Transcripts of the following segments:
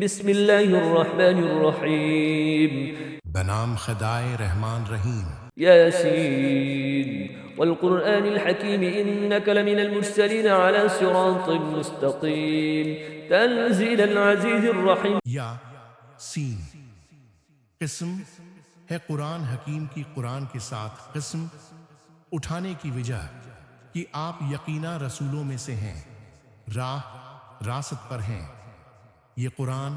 بسم اللہ الرحمن الرحیم بنام خدائے رحمان رحیم یاسین والقرآن الحکیم انک لمن المرسلین على صراط مستقیم تنزیل العزیز الرحیم. یا سین قسم ہے قرآن حکیم کی قرآن کے ساتھ قسم اٹھانے کی وجہ کہ آپ یقینا رسولوں میں سے ہیں، راست پر ہیں. یہ قرآن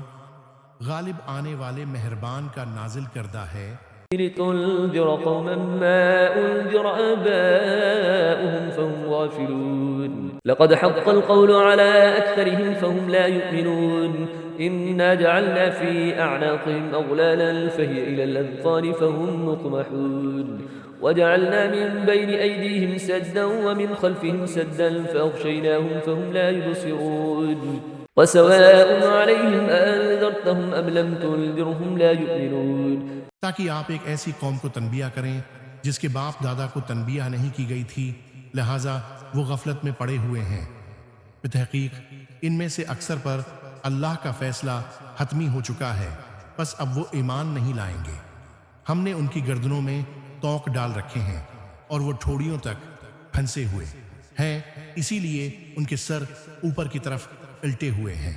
غالب آنے والے مہربان کا نازل کردہ ہے لتنذر قوما ما أنذر آباؤهم فهم غافلون لقد حق القول على أكثرهم فهم لا يؤمنون إنا جعلنا في أعناقهم أغلالا فهي إلى الأذقان فهم مقمحون وجعلنا من بين أيديهم سدا ومن خلفهم سدا فأغشيناهم فهم لا يبصرون وسواء عليهم أنذرتهم أم لم تنذرهم لا يؤمنون. تاکہ آپ ایک ایسی قوم کو تنبیہ کریں جس کے باپ دادا کو تنبیہ نہیں کی گئی تھی، لہٰذا وہ غفلت میں پڑے ہوئے ہیں. بتحقیق ان میں سے اکثر پر اللہ کا فیصلہ حتمی ہو چکا ہے، پس اب وہ ایمان نہیں لائیں گے. ہم نے ان کی گردنوں میں توق ڈال رکھے ہیں اور وہ ٹھوڑیوں تک پھنسے ہوئے ہیں، اسی لیے ان کے سر اوپر کی طرف الٹے ہوئے ہیں.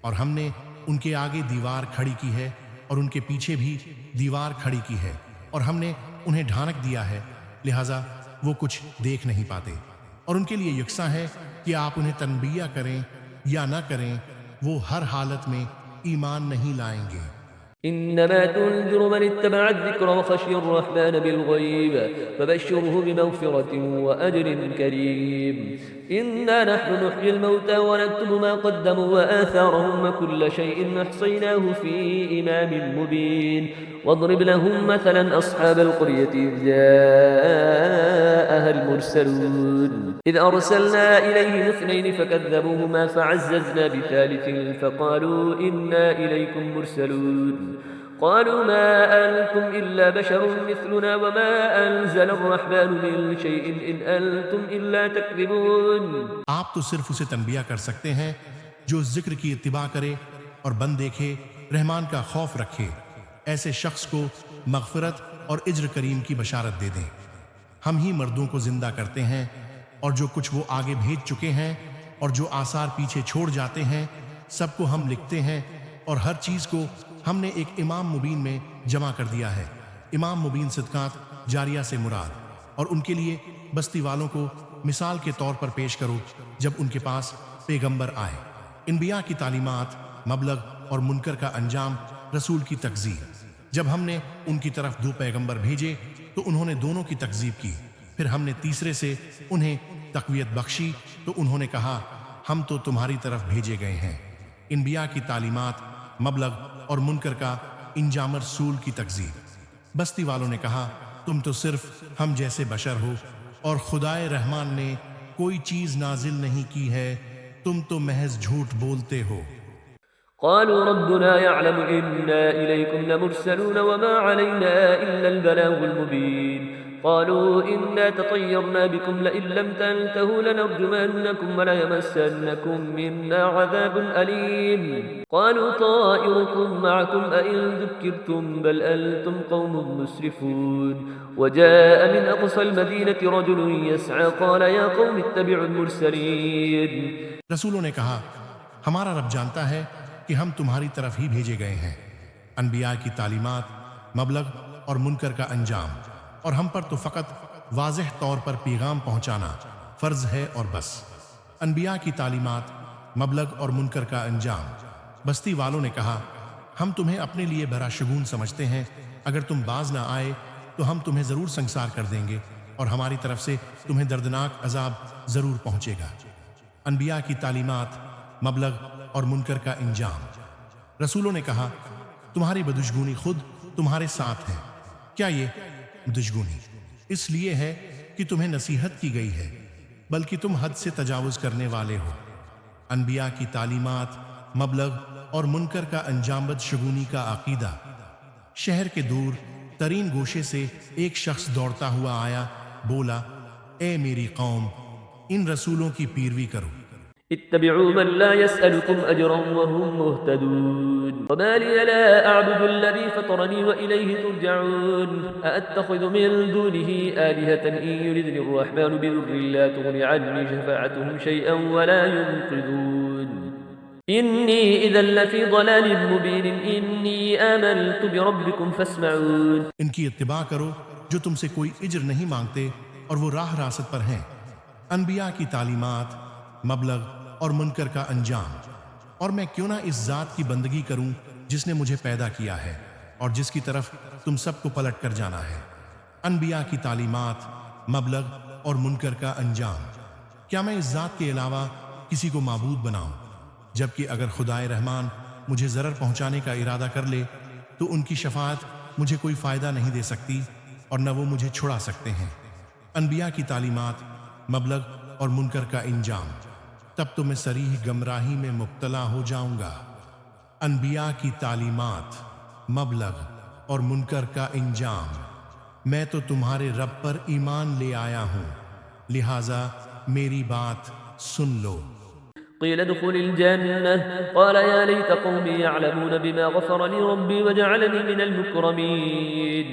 اور ہم نے ان کے آگے دیوار کھڑی کی ہے اور ان کے پیچھے بھی دیوار کھڑی کی ہے، اور ہم نے انہیں ڈھانک دیا ہے، لہٰذا وہ کچھ دیکھ نہیں پاتے. اور ان کے لیے یکساں ہے کہ آپ انہیں تنبیہ کریں یا نہ کریں، وہ ہر حالت میں ایمان نہیں لائیں گے. إنما تنذر من اتبع الذكر وخشي الرحمن بالغيب فبشره بمغفرة وأجر كريم. إنا نحن نحيي الموتى ونكتب ما قدموا وآثارهم وكل شيء أحصيناه في إمام مبين. واضرب لهم مثلا أصحاب القرية إذ جاءها المرسلون إذ أرسلنا إليهم اثنين فكذبوهما فعززنا بثالث فقالوا إنا إليكم مرسلون قالوا ما أنتم إلا بشر مثلنا وما أنزل الرحمن من شيء إن أنتم إلا تكذبون. آپ تو صرف اسے تنبیہ کر سکتے ہیں جو ذکر کی اتباع کرے اور بند دیکھے، رحمان کا خوف رکھے. ایسے شخص کو مغفرت اور اجر کریم کی بشارت دے دیں. ہم ہی مردوں کو زندہ کرتے ہیں، اور جو کچھ وہ آگے بھیج چکے ہیں اور جو آثار پیچھے چھوڑ جاتے ہیں سب کو ہم لکھتے ہیں، اور ہر چیز کو ہم نے ایک امام مبین میں جمع کر دیا ہے. امام مبین صدقات جاریہ سے مراد. اور ان کے لیے بستی والوں کو مثال کے طور پر پیش کرو جب ان کے پاس پیغمبر آئے. انبیاء کی تعلیمات، مبلغ اور منکر کا انجام، رسول کی تکذیب. جب ہم نے ان کی طرف 2 پیغمبر بھیجے تو انہوں نے دونوں کی تکذیب کی. پھر ہم نے تیسرے سے انہیں تقویت بخشی تو انہوں نے کہا ہم تو تمہاری طرف بھیجے گئے ہیں. انبیاء کی تعلیمات، مبلغ اور منکر کا انجام، رسول کی تکذیب. بستی والوں نے کہا تم تو صرف ہم جیسے بشر ہو اور خدائے رحمان نے کوئی چیز نازل نہیں کی ہے، تم تو محض جھوٹ بولتے ہو. قالوا ربنا يعلم إنا إليكم لمرسلون وما علينا إلا البلاغ المبين. قالوا إنا تطيرنا بكم لئن لم تنتهوا لنرجمنكم وليمسنكم منا عذاب أليم. قالوا طائركم معكم أئن ذكرتم بل أنتم قوم مسرفون. وجاء من أقصى المدينة رجل يسعى قال يا قوم اتبعوا المرسلين. رسولوں نے کہا ہمارا رب جانتا ہے کہ ہم تمہاری طرف ہی بھیجے گئے ہیں. انبیاء کی تعلیمات، مبلغ اور منکر کا انجام، اور ہم پر تو فقط واضح طور پر پیغام پہنچانا فرض ہے اور بس. انبیاء کی تعلیمات، مبلغ اور منکر کا انجام. بستی والوں نے کہا ہم تمہیں اپنے لیے بھرا شگون سمجھتے ہیں، اگر تم باز نہ آئے تو ہم تمہیں ضرور سنگسار کر دیں گے اور ہماری طرف سے تمہیں دردناک عذاب ضرور پہنچے گا. انبیاء کی تعلیمات، مبلغ اور منکر کا انجام. رسولوں نے کہا تمہاری بدشگونی خود تمہارے ساتھ ہے. کیا یہ بدشگونی اس لیے ہے کہ تمہیں نصیحت کی گئی ہے، بلکہ تم حد سے تجاوز کرنے والے ہو. انبیاء کی تعلیمات، مبلغ اور منکر کا انجام، بدشگونی کا عقیدہ. شہر کے دور ترین گوشے سے ایک شخص دوڑتا ہوا آیا، بولا اے میری قوم، ان رسولوں کی پیروی کرو. اتبعوا من لا يسألكم أجرا وهم مهتدون. وما لي لا أعبد الذي فطرني وإليه ترجعون أأتخذ من دونه آلهة إن يردني الرحمن بضر لا تغن عني شفاعتهم شيئا ولا ينقذون إني إذا لفي ضلال مبين إني آمنت بربكم فاسمعون. ان کی اتباع کرو جو تم سے کوئی اجر نہیں مانگتے اور وہ راہ راست پر ہیں. انبیاء کی تعلیمات، مبلغ اور منکر کا انجام. اور میں کیوں نہ اس ذات کی بندگی کروں جس نے مجھے پیدا کیا ہے اور جس کی طرف تم سب کو پلٹ کر جانا ہے. انبیاء کی تعلیمات، مبلغ اور منکر کا انجام. کیا میں اس ذات کے علاوہ کسی کو معبود بناؤں؟ جبکہ اگر خدائے رحمان مجھے ضرر پہنچانے کا ارادہ کر لے تو ان کی شفاعت مجھے کوئی فائدہ نہیں دے سکتی اور نہ وہ مجھے چھڑا سکتے ہیں. انبیاء کی تعلیمات، مبلغ اور منکر کا انجام. تب تو میں صریح گمراہی میں مبتلا ہو جاؤں گا. انبیاء کی تعلیمات، مبلغ اور منکر کا انجام. میں تو تمہارے رب پر ایمان لے آیا ہوں، لہٰذا میری بات سن لو. قيل ادخل الجنة قال يا ليت قومي يعلمون بما غفر لي ربي وجعلني من المكرمين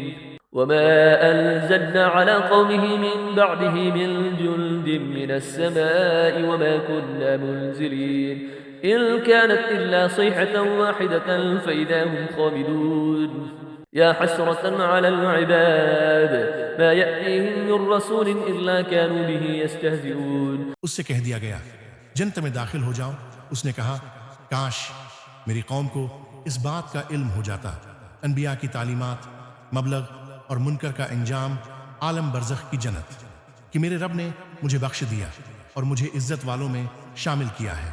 وما أنزلنا على قومه من بعده من جند من السماء وما كنا منزلين إن كانت إلا صيحة واحدة فإذا هم خامدون يا حسرة على العباد ما يأتيهم من رسول إلا كانوا به يستهزئون. اس سے کہہ دیا گیا جنت میں داخل ہو جاؤ. اس نے کہا کاش میری قوم کو اس بات کا علم ہو جاتا. انبیاء کی تعلیمات، مبلغ اور منکر کا انجام، عالم برزخ کی جنت کہ میرے رب نے مجھے بخش دیا اور مجھے عزت والوں میں شامل کیا ہے.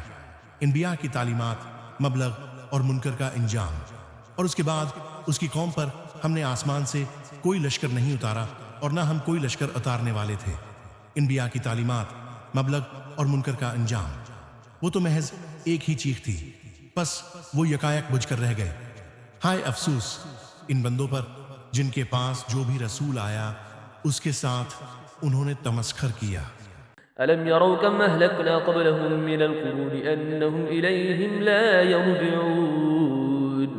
انبیاء کی تعلیمات، مبلغ اور منکر کا انجام. اور اس کے بعد اس کی قوم پر ہم نے آسمان سے کوئی لشکر نہیں اتارا اور نہ ہم کوئی لشکر اتارنے والے تھے. انبیاء کی تعلیمات، مبلغ اور منکر کا انجام. وہ تو محض ایک ہی چیخ تھی، بس وہ یکایک بجھ کر رہ گئے. ہائے افسوس ان بندوں پر جن کے پاس جو بھی رسول آیا اس کے ساتھ انہوں نے تمسخر کیا. ألم يروا كم أهلكنا قبلهم من القرون أنهم إليهم لا يرجعون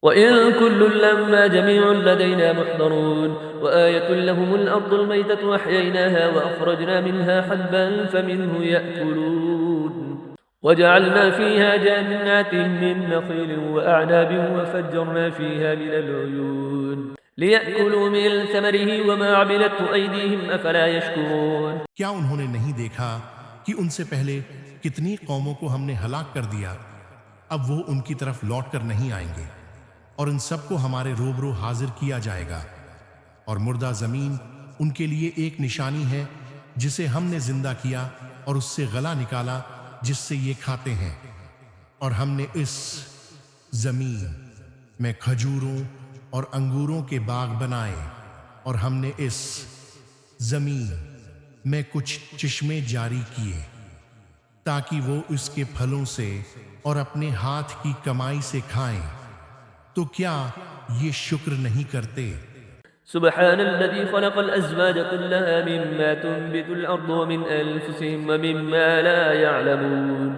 وإن كل لما جميع لدينا محضرون وآية لهم الأرض الميتة أحييناها وأخرجنا منها حبا فمنه يأكلون وجعلنا فيها جنات من نخيل وأعناب وفجرنا فيها من العيون لِيَأْكُلُوا مِنْ ثَمَرِهِ وَمَا عَمِلَتْهُ أَيْدِيهِمْ أَفَلَا يَشْكُرُونَ. کیا انہوں نے نہیں دیکھا کہ ان سے پہلے کتنی قوموں کو ہم نے ہلاک کر دیا؟ اب وہ ان کی طرف لوٹ کر نہیں آئیں گے اور ان سب کو ہمارے روبرو حاضر کیا جائے گا. اور مردہ زمین ان کے لیے ایک نشانی ہے جسے ہم نے زندہ کیا اور اس سے غلہ نکالا جس سے یہ کھاتے ہیں. اور ہم نے اس زمین میں کھجوروں اور انگوروں کے باغ بنائے اور ہم نے اس زمین میں کچھ چشمے جاری کیے تاکہ وہ اس کے پھلوں سے اور اپنے ہاتھ کی کمائی سے کھائیں. تو کیا یہ شکر نہیں کرتے؟ سبحان الذي خلق الأزواج كلها مما تنبت الأرض ومن أنفسهم ومما لا يعلمون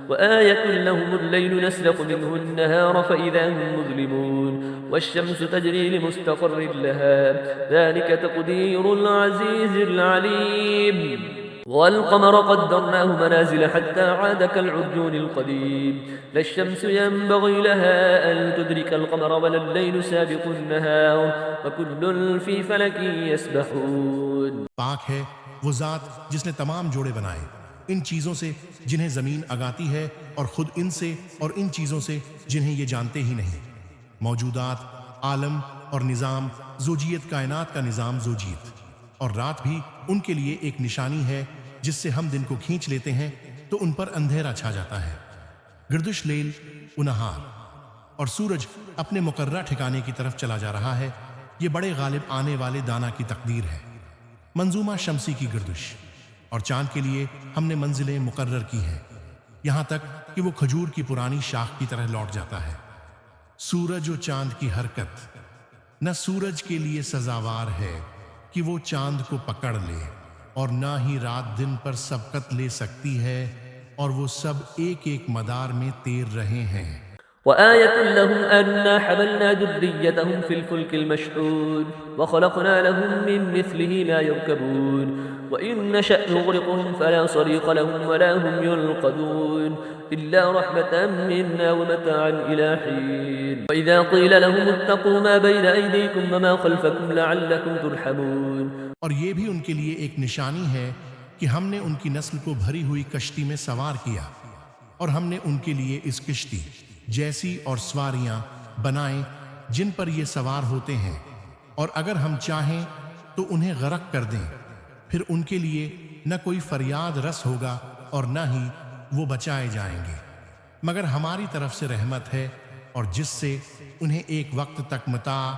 وآية لهم الليل نسلق منه النهار فإذا هم مظلمون والشمس تجري لمستقر لها ذلك تقدير العزيز العليم والقمر قدرناه منازل حتى عاد كالعرجون القديم لا الشمس ينبغي لها أن تدرك القمر ولا الليل سابق النهار وكل في فلك يسبحون. پاک ہے وہ ذات جس نے تمام جوڑے بنائے ان چیزوں سے جنہیں زمین اگاتی ہے اور خود ان سے اور ان چیزوں سے جنہیں یہ جانتے ہی نہیں. موجودات، عالم اور نظام زوجیت، کائنات کا نظام زوجیت. اور رات بھی ان کے لیے ایک نشانی ہے جس سے ہم دن کو کھینچ لیتے ہیں تو ان پر اندھیرا چھا جاتا ہے. گردش لیل و نہار. اور سورج اپنے مقررہ ٹھکانے کی طرف چلا جا رہا ہے. یہ بڑے غالب آنے والے دانا کی تقدیر ہے. منظومہ شمسی کی گردش. اور چاند کے لیے ہم نے منزلیں مقرر کی ہیں یہاں تک کہ وہ کھجور کی پرانی شاخ کی طرح لوٹ جاتا ہے. سورج و چاند کی حرکت نہ سورج کے لیے سزاوار ہے کہ وہ چاند کو پکڑ لے اور نہ ہی رات دن پر سبقت لے سکتی ہے اور وہ سب ایک ایک مدار میں تیر رہے ہیں. وآية لهم أنا حملنا ذريتهم في الفلك المشحون وخلقنا لهم من مثله ما يركبون وإن نشأ نغرقهم فلا صريخ لهم ولا هم ينقذون إلا رحمة منا ومتاعا إلى حين وإذا قيل لهم اتقوا ما بين أيديكم وما خلفكم لعلكم ترحمون. اور یہ بھی ان کے لیے ایک نشانی ہے کہ ہم نے ان کی نسل کو بھری ہوئی کشتی میں سوار کیا اور ہم نے ان کے لیے اس کشتی جیسی اور سواریاں بنائیں جن پر یہ سوار ہوتے ہیں، اور اگر ہم چاہیں تو انہیں غرق کر دیں، پھر ان کے لیے نہ کوئی فریاد رس ہوگا اور نہ ہی وہ بچائے جائیں گے، مگر ہماری طرف سے رحمت ہے، اور جس سے انہیں ایک وقت تک متاع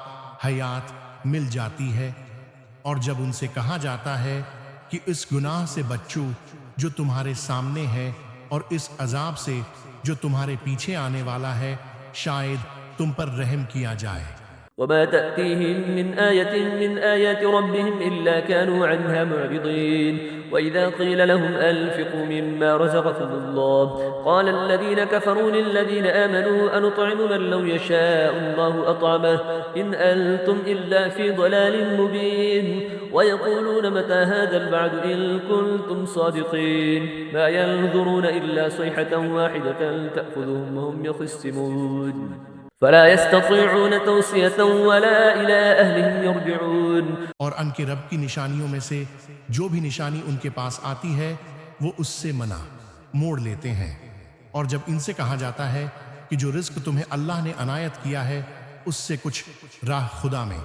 حیات مل جاتی ہے. اور جب ان سے کہا جاتا ہے کہ اس گناہ سے بچو جو تمہارے سامنے ہے اور اس عذاب سے جو تمہارے پیچھے آنے والا ہے، شاید تم پر رحم کیا جائے. وما تأتيهم من آية من آيات ربهم إلا كانوا عنها معرضين وإذا قيل لهم أنفقوا مما رزقكم الله قال الذين كفروا للذين آمنوا أنطعم من لو يشاء الله أطعمه إن أنتم إلا في ضلال مبين ويقولون متى هذا البعد إن كنتم صادقين ما ينظرون إلا صيحة واحدة تأخذهم وهم يخصمون فلا يستطيعون توصية ولا إلى أهلهم يرجعون. اور ان کے رب کی نشانیوں میں سے جو بھی نشانی ان کے پاس آتی ہے وہ اس سے منع موڑ لیتے ہیں، اور جب ان سے کہا جاتا ہے کہ جو رزق تمہیں اللہ نے عنایت کیا ہے اس سے کچھ راہ خدا میں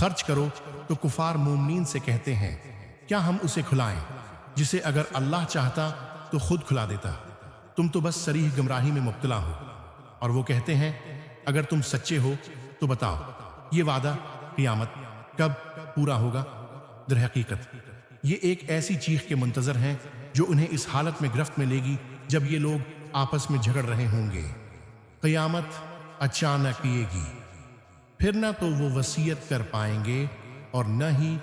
خرچ کرو، تو کفار مومنین سے کہتے ہیں کیا ہم اسے کھلائیں جسے اگر اللہ چاہتا تو خود کھلا دیتا، تم تو بس صریح گمراہی میں مبتلا ہو. اور وہ کہتے ہیں اگر تم سچے ہو تو بتاؤ یہ وعدہ قیامت کب پورا ہوگا؟ در حقیقت یہ ایک ایسی چیخ کے منتظر ہیں جو انہیں اس حالت میں گرفت میں لے گی جب یہ لوگ آپس میں جھگڑ رہے ہوں گے. قیامت اچانک آئے گی، پھر نہ تو وہ وصیت کر پائیں گے اور نہ ہی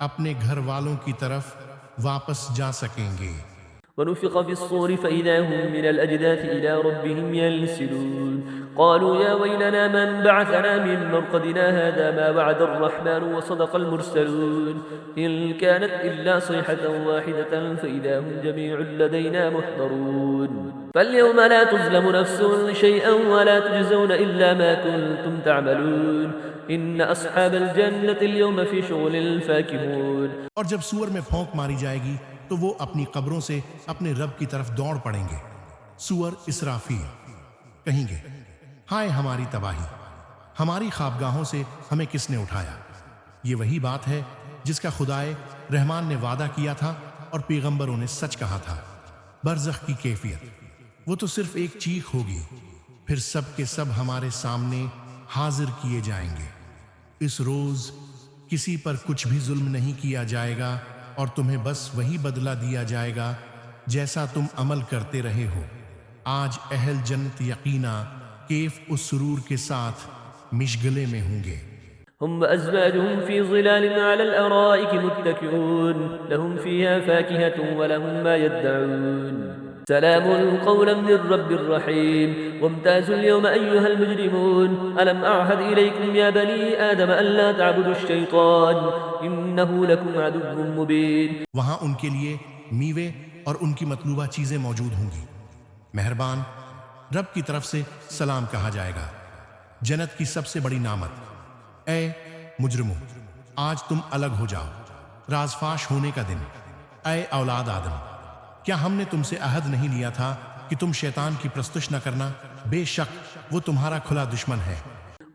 اپنے گھر والوں کی طرف واپس جا سکیں گے. ونفخ في الصور فإذا هم من الأجداث إلى ربهم ينسلون قالوا يا ويلنا من بعثنا من مرقدنا هذا ما وعد الرحمن وصدق المرسلون إن كانت إلا صيحة واحدة فإذا هم جميع لدينا محضرون فاليوم لا تظلم نفس شيئا ولا تجزون إلا ما كنتم تعملون إن أصحاب الجنة اليوم في شغل فاكهون. اور جب سور میں پھونک ماری جائے گی تو وہ اپنی قبروں سے اپنے رب کی طرف دوڑ پڑیں گے. سور اسرافیل کہیں گے ہائے ہماری تباہی، ہماری خوابگاہوں سے ہمیں کس نے اٹھایا. یہ وہی بات ہے جس کا خدائے رحمان نے وعدہ کیا تھا اور پیغمبروں نے سچ کہا تھا. برزخ کی کیفیت وہ تو صرف ایک چیخ ہوگی، پھر سب کے سب ہمارے سامنے حاضر کیے جائیں گے. اس روز کسی پر کچھ بھی ظلم نہیں کیا جائے گا اور تمہیں بس وہی بدلہ دیا جائے گا جیسا تم عمل کرتے رہے ہو. آج اہل جنت یقینا کیف اس سرور کے ساتھ مشغلے میں ہوں گے. هم وأزواجهم في ظلال على الأرائك متكئون لهم فيها فاكهة ولهم ما يدعون سلام قولا من رب رحيم وامتازوا اليوم أيها المجرمون ألم أعهد إليكم يا بني آدم ألا تعبدوا الشيطان إنه لكم عدو مبين. وہاں ان کے لیے میوے اور ان کی مطلوبہ چیزیں موجود ہوں گی. مہربان رب کی طرف سے سلام کہا جائے گا. جنت کی سب سے بڑی نعمت اے مجرموں آج تم الگ ہو جاؤ. راز فاش ہونے کا دن. اے اولاد آدم کیا ہم نے تم سے عہد نہیں لیا تھا کہ تم شیطان کی پرستش نہ کرنا؟ بے شک وہ تمہارا کھلا دشمن ہے.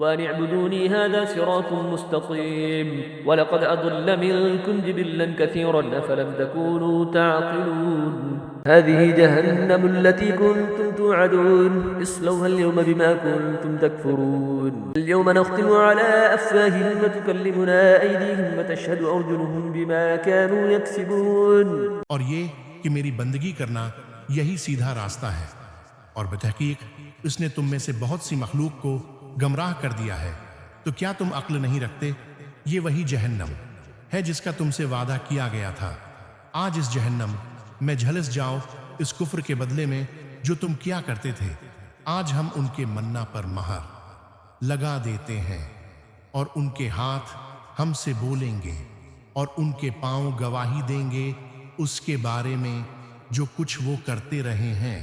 وأن اعبدوني هذا صراط مستقيم ولقد أضل منكم جبلا كثيرا أفلم تكونوا تعقلون هذه جهنم التي كنتم توعدون اصلوها اليوم بما كنتم تكفرون اليوم نختم على أفواههم وتكلمنا أيديهم وتشهد أرجلهم بما كانوا يكسبون. اور یہ کہ میری بندگی کرنا یہی سیدھا راستہ ہے، اور بتحقیق اس نے تم میں سے بہت سی مخلوق کو گمراہ کر دیا ہے. تو کیا تم عقل نہیں رکھتے؟ یہ وہی جہنم ہے جس کا تم سے وعدہ کیا گیا تھا. آج اس جہنم میں جھلس جاؤ اس کفر کے بدلے میں جو تم کیا کرتے تھے. آج ہم ان کے منا پر مہر لگا دیتے ہیں اور ان کے ہاتھ ہم سے بولیں گے اور ان کے پاؤں گواہی دیں گے اس کے بارے میں جو کچھ وہ کرتے رہے ہیں۔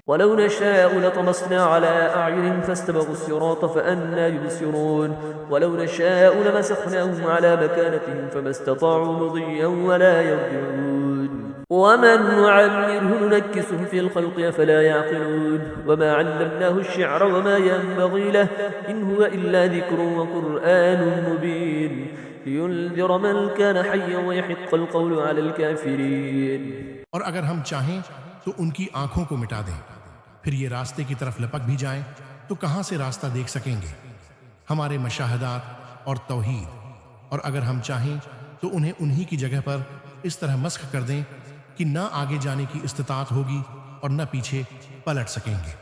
ولو نشاء لطمسنا على أعينهم فاستبقوا الصراط فأنى يبصرون ولو نشاء لمسخناهم على مكانتهم فما استطاعوا مضيا ولا يرجعون ومن نعمره ننكسه في الخلق أفلا يعقلون وما علمناه الشعر وما ينبغي له إن هو إلا ذكر وقرآن مبين لينذر من كان حيا ويحق القول على الكافرين۔ اور اگر ہم چاہیں تو ان کی آنکھوں کو مٹا دیں، پھر یہ راستے کی طرف لپک بھی جائیں تو کہاں سے راستہ دیکھ سکیں گے؟ ہمارے مشاہدات اور توحید، اور اگر ہم چاہیں تو انہیں انہی کی جگہ پر اس طرح مسخ کر دیں کہ نہ آگے جانے کی استطاعت ہوگی اور نہ پیچھے پلٹ سکیں گے۔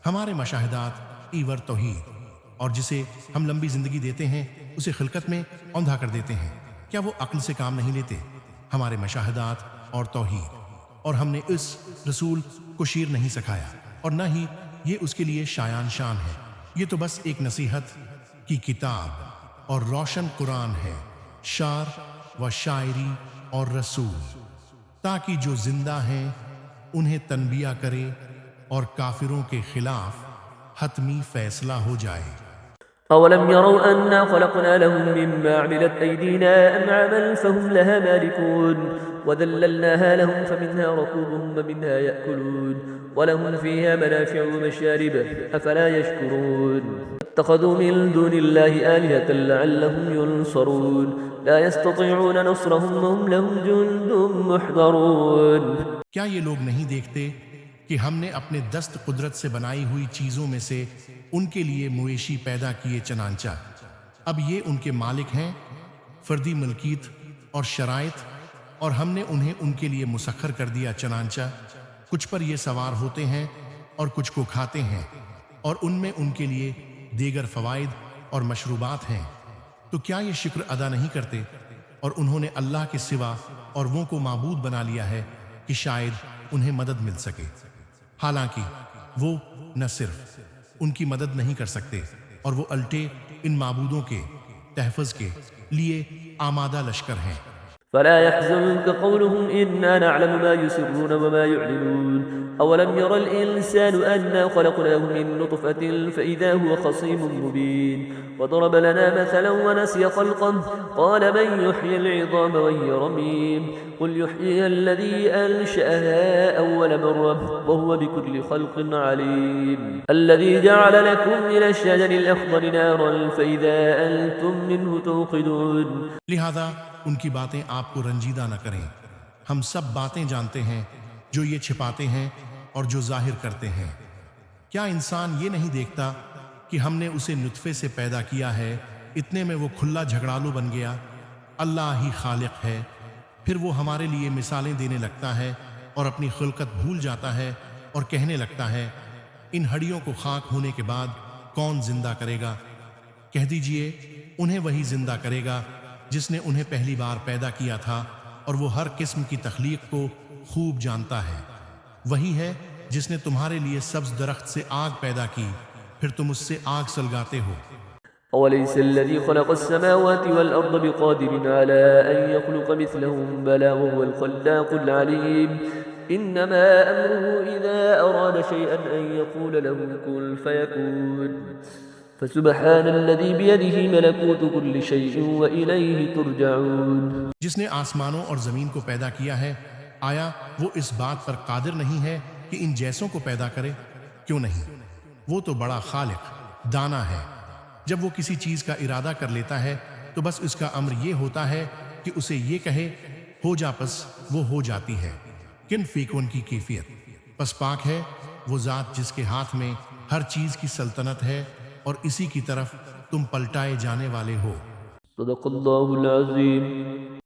ہمارے مشاہدات ایور توحید، اور جسے ہم لمبی زندگی دیتے ہیں اسے خلقت میں اوندھا کر دیتے ہیں۔ کیا وہ عقل سے کام نہیں لیتے؟ ہمارے مشاہدات اور توحید، اور ہم نے اس رسول کو شیر نہیں سکھایا اور نہ ہی یہ اس کے لیے شایان شان ہے۔ یہ تو بس ایک نصیحت کی کتاب اور روشن قرآن ہے، شعر و شاعری اور رسول، تاکہ جو زندہ ہیں انہیں تنبیہ کرے اور کافروں کے خلاف حتمی فیصلہ ہو جائے۔ أولم يروا أنا خلقنا لهم مما عملت أيدينا أنعاما فهم لها مالكون وذللناها لهم فمنها ركوبهم ومنها يأكلون ولهم فيها منافع ومشارب أفلا يشكرون اتخذوا من دون الله آلهة لعلهم ينصرون لا يستطيعون نصرهم وهم لهم جند محضرون۔ کیا یہ لوگ نہیں دیکھتے کہ ہم نے اپنے دست قدرت سے بنائی ہوئی چیزوں میں سے ان کے لیے مویشی پیدا کیے، چنانچہ اب یہ ان کے مالک ہیں، فردی ملکیت اور شرائط، اور ہم نے انہیں ان کے لیے مسخر کر دیا، چنانچہ کچھ پر یہ سوار ہوتے ہیں اور کچھ کو کھاتے ہیں، اور ان میں ان کے لیے دیگر فوائد اور مشروبات ہیں۔ تو کیا یہ شکر ادا نہیں کرتے؟ اور انہوں نے اللہ کے سوا اور وہ کو معبود بنا لیا ہے کہ شاید انہیں مدد مل سکے، حالانکہ وہ نہ صرف ان کی مدد نہیں کر سکتے اور وہ الٹے ان معبودوں کے تحفظ کے لیے آمادہ لشکر ہیں۔ فلا يحزنك قولهم إنا نعلم ما يسرون وما يعلنون أولم ير الإنسان أنا خلقناه من نطفة فإذا هو خصيم مبين وضرب لنا مثلا ونسي خلقه قال من يحيي العظام وهي رميم قل يحييها الذي أنشأها أول مرة وهو بكل خلق عليم الذي جعل لكم من الشجر الأخضر نارا فإذا أنتم منه توقدون۔ لہذا ان کی باتیں آپ کو رنجیدہ نہ کریں، ہم سب باتیں جانتے ہیں، جو یہ چھپاتے ہیں اور جو ظاہر کرتے ہیں۔ کیا انسان یہ نہیں دیکھتا کہ ہم نے اسے نطفے سے پیدا کیا ہے، اتنے میں وہ کھلا جھگڑالو بن گیا؟ اللہ ہی خالق ہے، پھر وہ ہمارے لیے مثالیں دینے لگتا ہے اور اپنی خلقت بھول جاتا ہے اور کہنے لگتا ہے ان ہڈیوں کو خاک ہونے کے بعد کون زندہ کرے گا؟ کہہ دیجئے انہیں وہی زندہ کرے گا جس نے انہیں پہلی بار پیدا کیا تھا، اور وہ ہر قسم کی تخلیق کو خوب جانتا ہے۔ وہی ہے جس نے تمہارے لیے سبز درخت سے آگ پیدا کی، پھر تم اس سے آگ سلگاتے ہو۔ أوليس الذي خلق السماوات والأرض بقادر على أن يخلق مثلهم بلى وهو الخلاق العليم إنما أمره إذا أراد شيئا أن يقول له كن فيكون فسبحان الذي بيده ملكوت كل شيء وإليه ترجعون۔ جس نے آسمانوں اور زمین کو پیدا کیا ہے، آیا وہ اس بات پر قادر نہیں ہے کہ ان جیسوں کو پیدا کرے؟ کیوں نہیں، وہ تو بڑا خالق دانا ہے۔ جب وہ کسی چیز کا ارادہ کر لیتا ہے تو بس اس کا امر یہ ہوتا ہے کہ اسے یہ کہے ہو جا، پس وہ ہو جاتی ہے۔ کن فیکون کی کیفیت، پس پاک ہے وہ ذات جس کے ہاتھ میں ہر چیز کی سلطنت ہے اور اسی کی طرف تم پلٹائے جانے والے ہو۔ صدق اللہ العظیم۔